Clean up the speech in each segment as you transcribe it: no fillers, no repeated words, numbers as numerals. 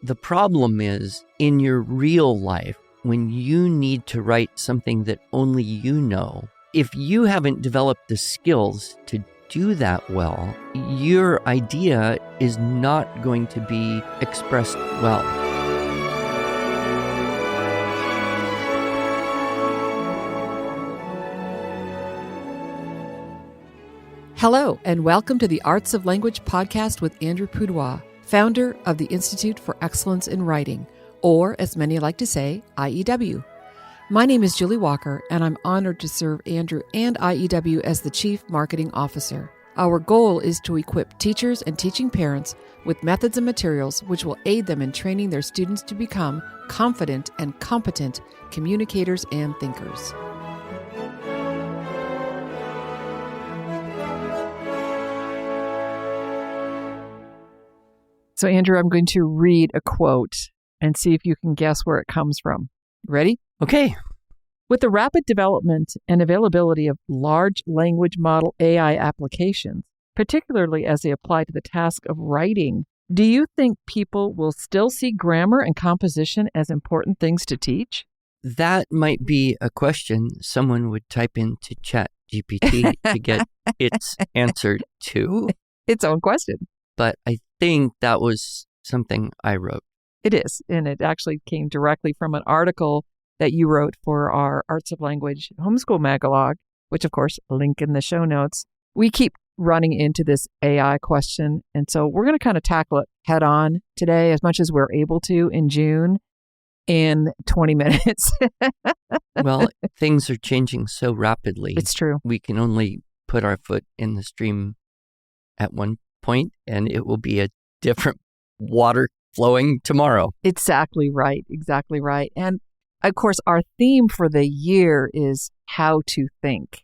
The problem is in your real life, when you need to write something that only you know, if you haven't developed the skills to do that well, your idea is not going to be expressed well. Hello, and welcome to the Arts of Language podcast with Andrew Pudewa, founder of the Institute for Excellence in Writing, or as many like to say, IEW. My name is Julie Walker, and I'm honored to serve Andrew and IEW as the Chief Marketing Officer. Our goal is to equip teachers and teaching parents with methods and materials which will aid them in training their students to become confident and competent communicators and thinkers. So, Andrew, I'm going to read a quote and see if you can guess where it comes from. Ready? Okay. With the rapid development and availability of large language model AI applications, particularly as they apply to the task of writing, do you think people will still see grammar and composition as important things to teach? That might be a question someone would type into ChatGPT to get its answer to. Its own question. But I think that was something I wrote. It is, and it actually came directly from an article that you wrote for our Arts of Language homeschool magalog, which, of course, link in the show notes. We keep running into this AI question, and so we're going to kind of tackle it head on today as much as we're able to in June in 20 minutes. Well, things are changing so rapidly. It's true. We can only put our foot in the stream at one point, and it will be a different water flowing tomorrow. Exactly right. Exactly right. And of course, our theme for the year is how to think.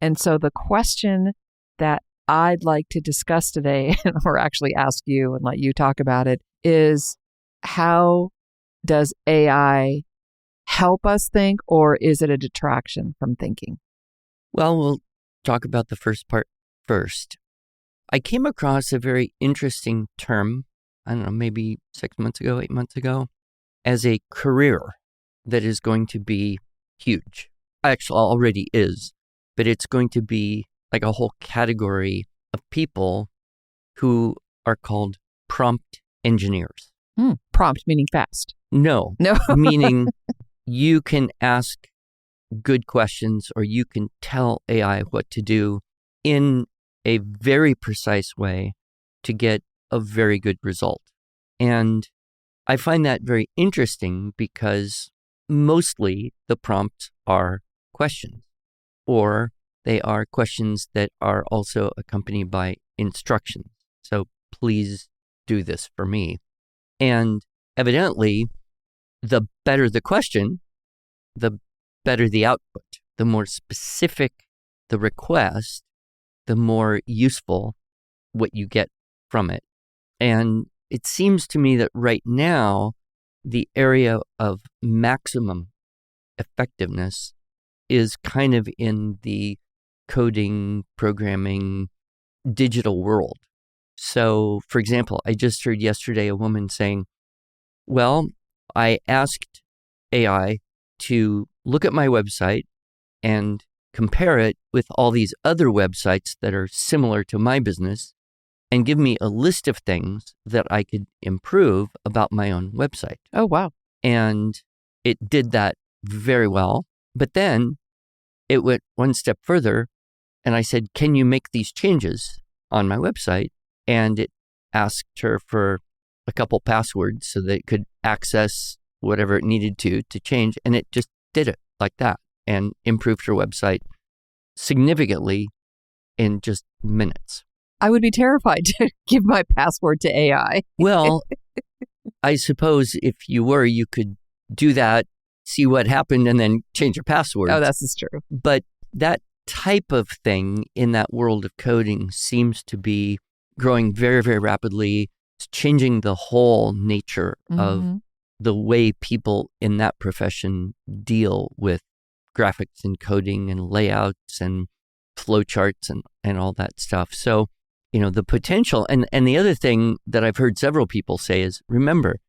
And so the question that I'd like to discuss today, or actually ask you and let you talk about it, is how does AI help us think, or is it a detraction from thinking? Well, we'll talk about the first part first. I came across a very interesting term, I don't know, maybe 6 months ago, 8 months ago, as a career that is going to be huge. Actually, already is, but it's going to be like a whole category of people who are called prompt engineers. Prompt meaning fast. No. Meaning you can ask good questions or you can tell AI what to do in a very precise way to get a very good result. And I find that very interesting because mostly the prompts are questions, or they are questions that are also accompanied by instructions. So please do this for me. And evidently, the better the question, the better the output. The more specific the request, the more useful what you get from it. And it seems to me that right now, the area of maximum effectiveness is kind of in the coding, programming, digital world. So, for example, I just heard yesterday a woman saying, well, I asked AI to look at my website and compare it with all these other websites that are similar to my business and give me a list of things that I could improve about my own website. Oh, wow. And it did that very well. But then it went one step further and I said, can you make these changes on my website? And it asked her for a couple passwords so that it could access whatever it needed to change. And it just did it like that and improved her website significantly in just minutes. I would be terrified to give my password to AI. Well, I suppose if you were, you could do that, see what happened, and then change your password. Oh, this is true. But that type of thing in that world of coding seems to be growing very, very rapidly. It's changing the whole nature of the way people in that profession deal with graphics and coding and layouts and flowcharts and all that stuff. So, you know, the potential. And the other thing that I've heard several people say is, remember,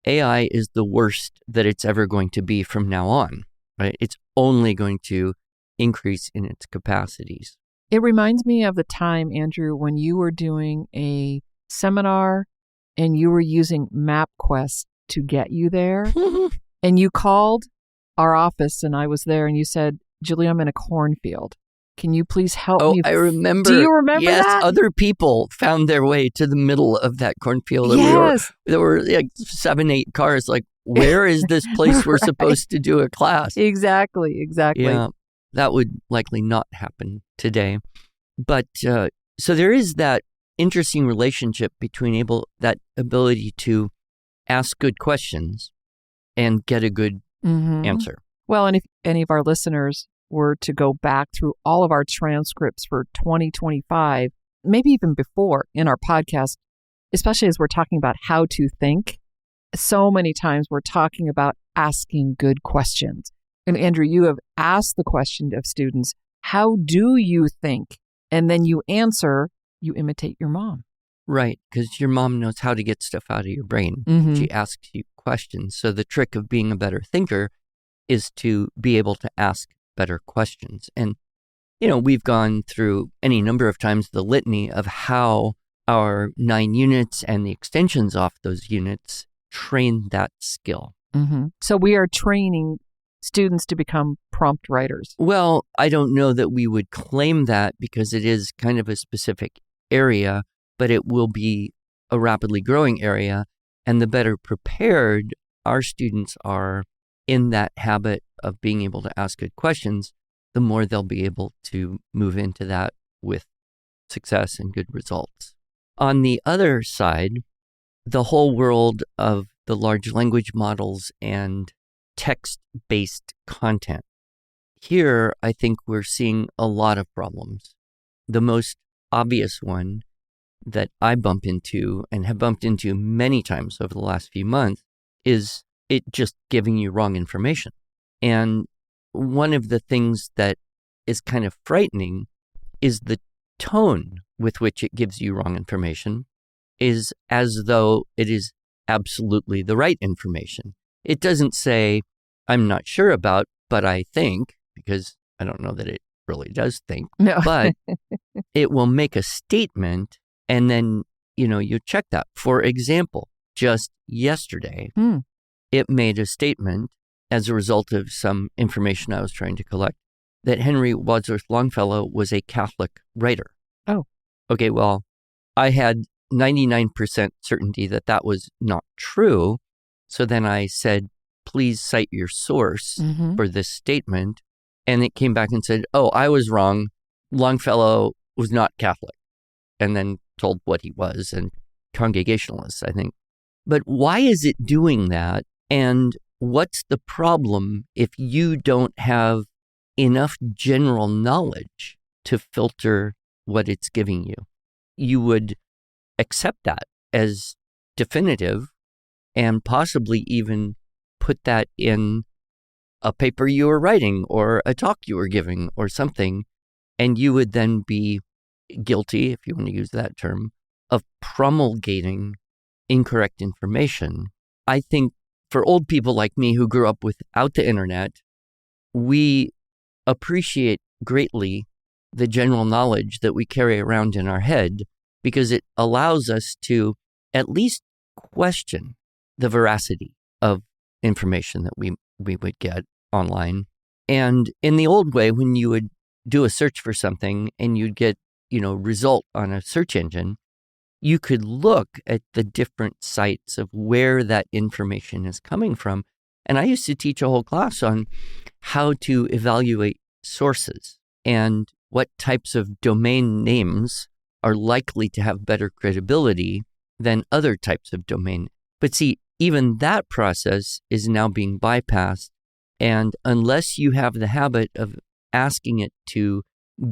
AI is the worst that it's ever going to be from now on, right? It's only going to increase in its capacities. It reminds me of the time, Andrew, when you were doing a seminar and you were using MapQuest to get you there. And you called our office and I was there and you said, Julie, I'm in a cornfield. Can you please help me? I remember. Do you remember yes, that? Other people found their way to the middle of that cornfield. Yes. There were like 7, 8 cars. Like, where is this place we're supposed to do a class? Exactly. Yeah, that would likely not happen today. But so there is that interesting relationship between that ability to ask good questions and get a good answer. Well, and if any of our listeners were to go back through all of our transcripts for 2025, maybe even before in our podcast, especially as we're talking about how to think, so many times we're talking about asking good questions. And Andrew, you have asked the question of students, how do you think? And then you answer, you imitate your mom. Right, because your mom knows how to get stuff out of your brain. She asks you questions. So the trick of being a better thinker is to be able to ask better questions. And, we've gone through any number of times the litany of how our 9 units and the extensions off those units train that skill. So we are training students to become prompt writers. Well, I don't know that we would claim that because it is kind of a specific area, but it will be a rapidly growing area. And the better prepared our students are in that habit of being able to ask good questions, the more they'll be able to move into that with success and good results. On the other side, the whole world of the large language models and text-based content. Here, I think we're seeing a lot of problems. The most obvious one that I bump into and have bumped into many times over the last few months is it just giving you wrong information. And one of the things that is kind of frightening is the tone with which it gives you wrong information is as though it is absolutely the right information. It doesn't say, I'm not sure about, but I think, because I don't know that it really does think, No. But it will make a statement and then, you check that. For example, just yesterday, it made a statement as a result of some information I was trying to collect that Henry Wadsworth Longfellow was a Catholic writer. Oh. Okay, well, I had 99% certainty that was not true. So then I said, please cite your source for this statement. And it came back and said, oh, I was wrong. Longfellow was not Catholic. And then told what he was, and Congregationalist, I think. But why is it doing that? And what's the problem if you don't have enough general knowledge to filter what it's giving you? You would accept that as definitive and possibly even put that in a paper you were writing or a talk you were giving or something, and you would then be guilty, if you want to use that term, of promulgating incorrect information. I think for old people like me who grew up without the internet, we appreciate greatly the general knowledge that we carry around in our head because it allows us to at least question the veracity of information that we would get online. And in the old way, when you would do a search for something and you'd get, result on a search engine, you could look at the different sites of where that information is coming from. And I used to teach a whole class on how to evaluate sources and what types of domain names are likely to have better credibility than other types of domain. But see, even that process is now being bypassed. And unless you have the habit of asking it to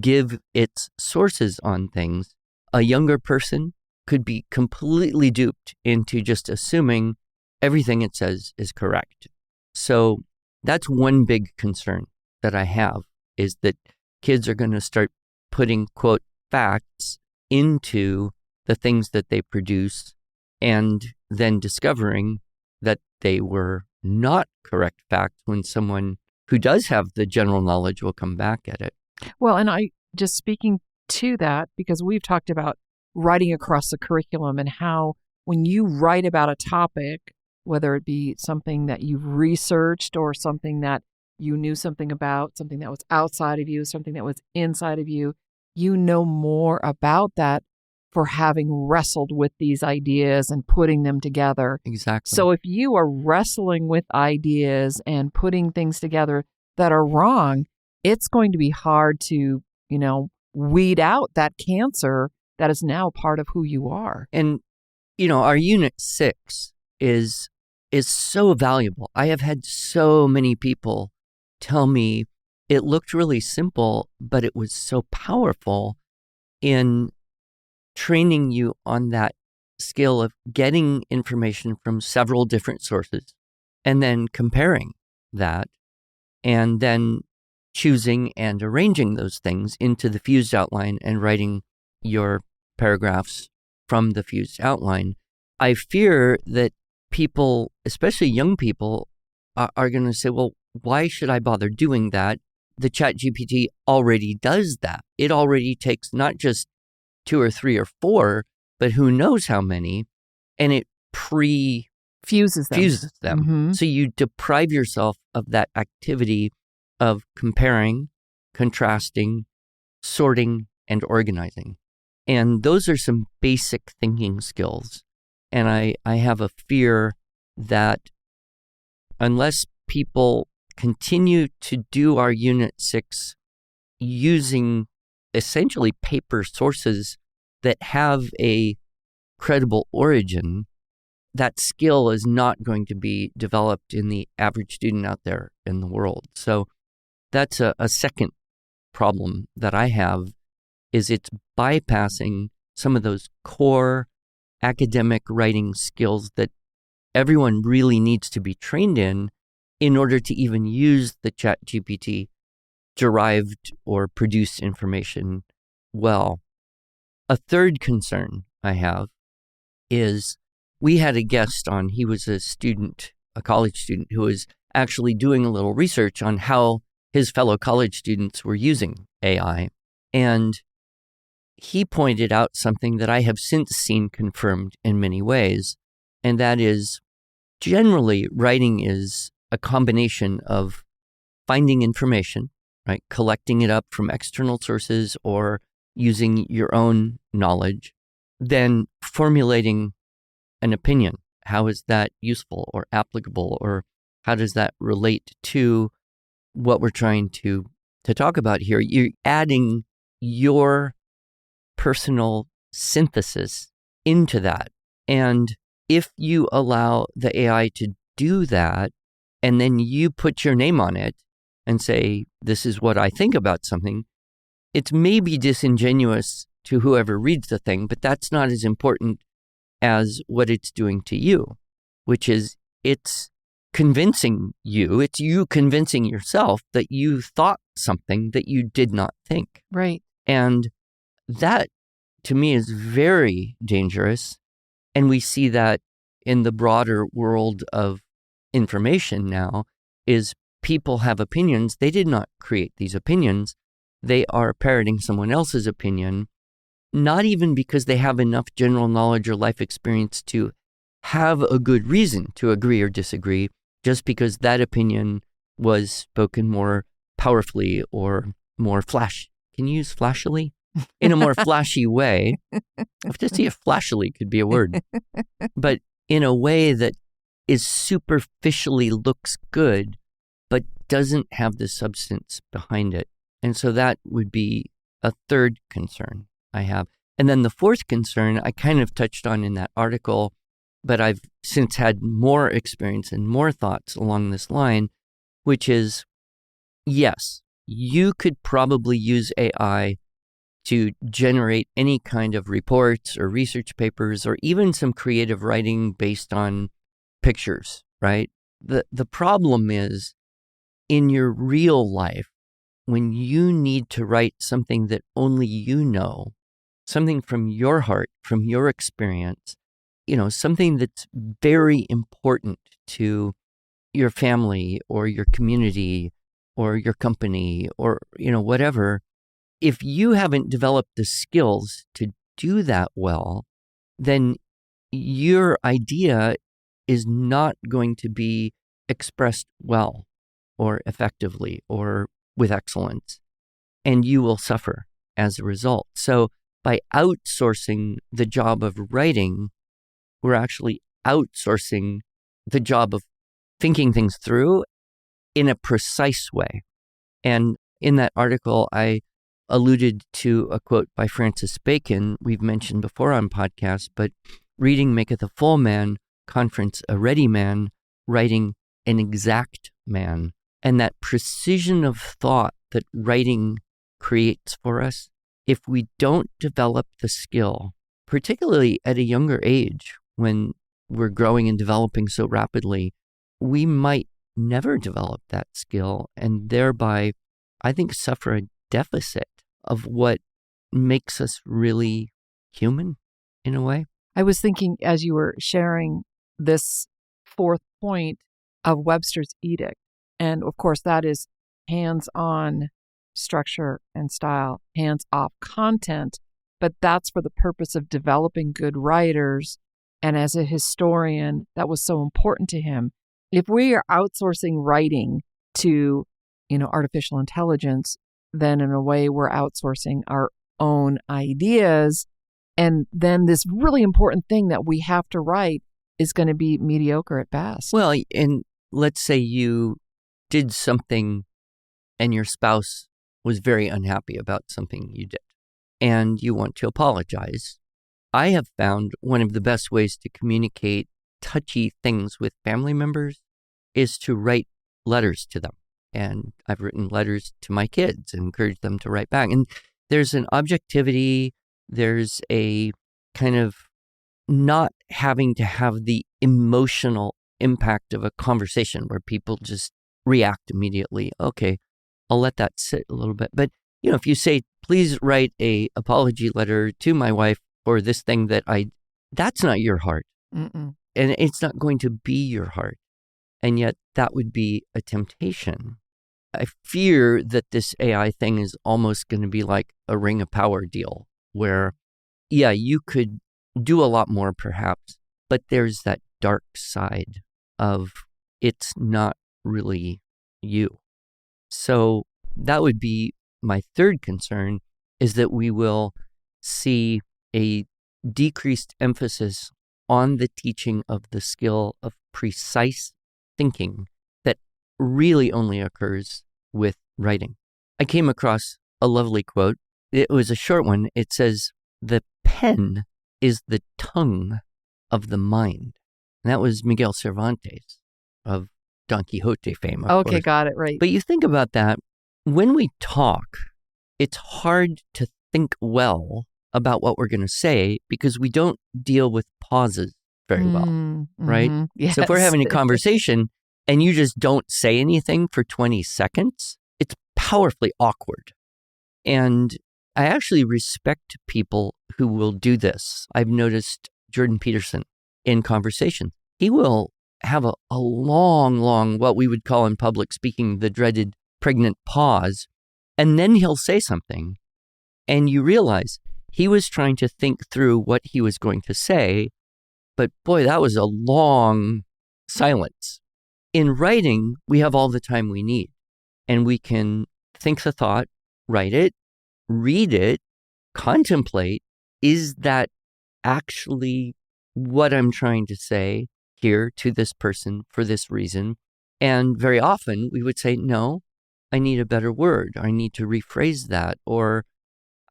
give its sources on things, a younger person could be completely duped into just assuming everything it says is correct. So that's one big concern that I have, is that kids are going to start putting, quote, facts into the things that they produce and then discovering that they were not correct facts when someone who does have the general knowledge will come back at it. Well, and I just speaking to that, because we've talked about writing across the curriculum and how when you write about a topic, whether it be something that you've researched or something that you knew something about, something that was outside of you, something that was inside of you, you know more about that for having wrestled with these ideas and putting them together. Exactly. So if you are wrestling with ideas and putting things together that are wrong, it's going to be hard to, weed out that cancer that is now part of who you are. And, our Unit 6 is so valuable. I have had so many people tell me it looked really simple, but it was so powerful in training you on that skill of getting information from several different sources and then comparing that and then choosing and arranging those things into the fused outline and writing your paragraphs from the fused outline. I fear that people, especially young people, are going to say, well, why should I bother doing that? The ChatGPT already does that. It already takes not just 2 or 3 or 4, but who knows how many, and it fuses them. Mm-hmm. So you deprive yourself of that activity of comparing, contrasting, sorting, and organizing. And those are some basic thinking skills. And I have a fear that unless people continue to do our Unit 6 using essentially paper sources that have a credible origin, that skill is not going to be developed in the average student out there in the world. So that's a second problem that I have, is it's bypassing some of those core academic writing skills that everyone really needs to be trained in order to even use the ChatGPT derived or produced information well. A third concern I have is we had a guest on. He was a college student who was actually doing a little research on how his fellow college students were using AI. And he pointed out something that I have since seen confirmed in many ways, and that is generally writing is a combination of finding information, right? Collecting it up from external sources or using your own knowledge, then formulating an opinion. How is that useful or applicable, or how does that relate to what we're trying to talk about here? You're adding your personal synthesis into that. And if you allow the AI to do that, and then you put your name on it and say, this is what I think about something, it's maybe disingenuous to whoever reads the thing, but that's not as important as what it's doing to you, which is it's convincing you, it's you convincing yourself that you thought something that you did not think. Right. And that, to me, is very dangerous. And we see that in the broader world of information now, is people have opinions. They did not create these opinions. They are parroting someone else's opinion, not even because they have enough general knowledge or life experience to have a good reason to agree or disagree, just because that opinion was spoken more powerfully or more flash. Can you use flashily? In a more flashy way. I have to see if flashily could be a word. But in a way that is superficially looks good, but doesn't have the substance behind it. And so that would be a third concern I have. And then the fourth concern I kind of touched on in that article, but I've since had more experience and more thoughts along this line, which is, yes, you could probably use AI to generate any kind of reports or research papers or even some creative writing based on pictures, right? The problem is, in your real life, when you need to write something that only you know, something from your heart, from your experience, something that's very important to your family or your community or your company or, whatever, if you haven't developed the skills to do that well, then your idea is not going to be expressed well or effectively or with excellence, and you will suffer as a result. So by outsourcing the job of writing, we're actually outsourcing the job of thinking things through in a precise way. And in that article, I alluded to a quote by Francis Bacon we've mentioned before on podcasts, but reading maketh a full man, conference a ready man, writing an exact man. And that precision of thought that writing creates for us, if we don't develop the skill, particularly at a younger age when we're growing and developing so rapidly, we might never develop that skill and thereby, I think, suffer a deficit of what makes us really human in a way. I was thinking as you were sharing this fourth point of Webster's edict, and of course that is hands-on structure and style, hands-off content, but that's for the purpose of developing good writers. And as a historian, that was so important to him. If we are outsourcing writing to, artificial intelligence, then in a way we're outsourcing our own ideas. And then this really important thing that we have to write is going to be mediocre at best. Well, and let's say you did something and your spouse was very unhappy about something you did and you want to apologize. I have found one of the best ways to communicate touchy things with family members is to write letters to them. And I've written letters to my kids and encouraged them to write back. And there's an objectivity, there's a kind of not having to have the emotional impact of a conversation where people just react immediately. Okay, I'll let that sit a little bit. But, if you say, please write a apology letter to my wife for this thing that's not your heart. Mm-mm. And it's not going to be your heart. And yet that would be a temptation. I fear that this AI thing is almost going to be like a Ring of Power deal where, you could do a lot more perhaps, but there's that dark side of it's not really you. So that would be my third concern, is that we will see a decreased emphasis on the teaching of the skill of precise thinking that really only occurs with writing. I came across a lovely quote. It was a short one. It says, "The pen is the tongue of the mind." And that was Miguel Cervantes of Don Quixote fame, of course. Got it, right. But you think about that, when we talk, it's hard to think well about what we're going to say because we don't deal with pauses very well, right? Yes. So if we're having a conversation and you just don't say anything for 20 seconds, it's powerfully awkward. And I actually respect people who will do this. I've noticed Jordan Peterson in conversation. He will have a long, what we would call in public speaking, the dreaded pregnant pause, and then he'll say something, and you realize he was trying to think through what he was going to say, but boy, that was a long silence. In writing, we have all the time we need, and we can think the thought, write it, read it, contemplate, is that actually what I'm trying to say here to this person for this reason? And very often we would say, no, I need a better word. I need to rephrase that, or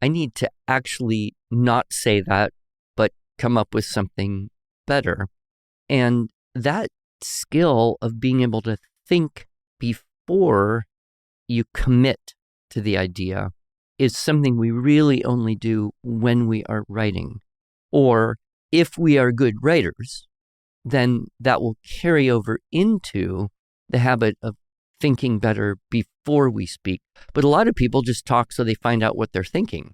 I need to actually not say that, but come up with something better. And that skill of being able to think before you commit to the idea is something we really only do when we are writing. Or if we are good writers, then that will carry over into the habit of thinking better before we speak. But a lot of people just talk so they find out what they're thinking.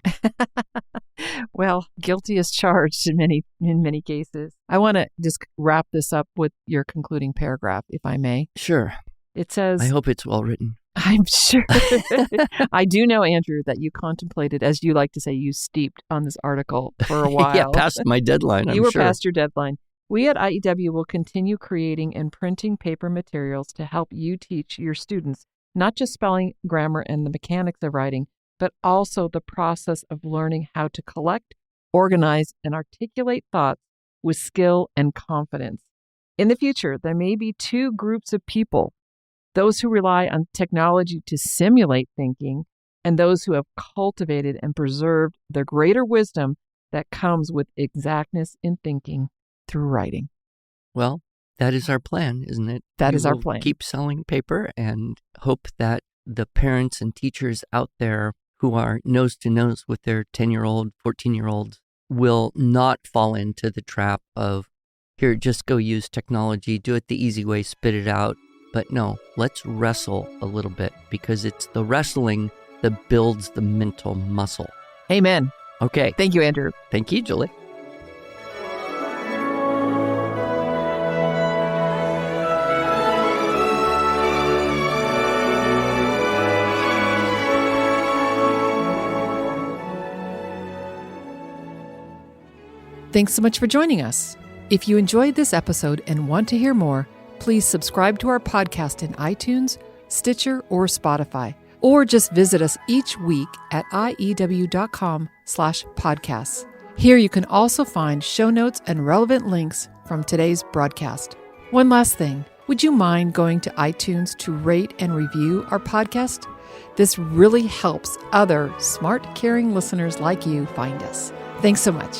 Well, guilty as charged in many cases. I want to just wrap this up with your concluding paragraph, if I may. Sure. It says, I hope it's well written. I'm sure. I do know, Andrew, that you contemplated, as you like to say, you steeped on this article for a while. Yeah, past my deadline, You were sure. past your deadline. We at IEW will continue creating and printing paper materials to help you teach your students not just spelling, grammar, and the mechanics of writing, but also the process of learning how to collect, organize, and articulate thoughts with skill and confidence. In the future, there may be two groups of people: those who rely on technology to simulate thinking, and those who have cultivated and preserved the greater wisdom that comes with exactness in thinking through writing. Well, that is our plan, isn't it? That is our will plan. Keep selling paper and hope that the parents and teachers out there who are nose to nose with their 10-year-old, 14-year-olds will not fall into the trap of, here, just go use technology, do it the easy way, spit it out. But no, let's wrestle a little bit, because it's the wrestling that builds the mental muscle. Amen. Okay. Thank you, Andrew. Thank you, Julie. Thanks so much for joining us. If you enjoyed this episode and want to hear more, please subscribe to our podcast in iTunes, Stitcher, or Spotify, or just visit us each week at iew.com/podcasts. Here you can also find show notes and relevant links from today's broadcast. One last thing, would you mind going to iTunes to rate and review our podcast? This really helps other smart, caring listeners like you find us. Thanks so much.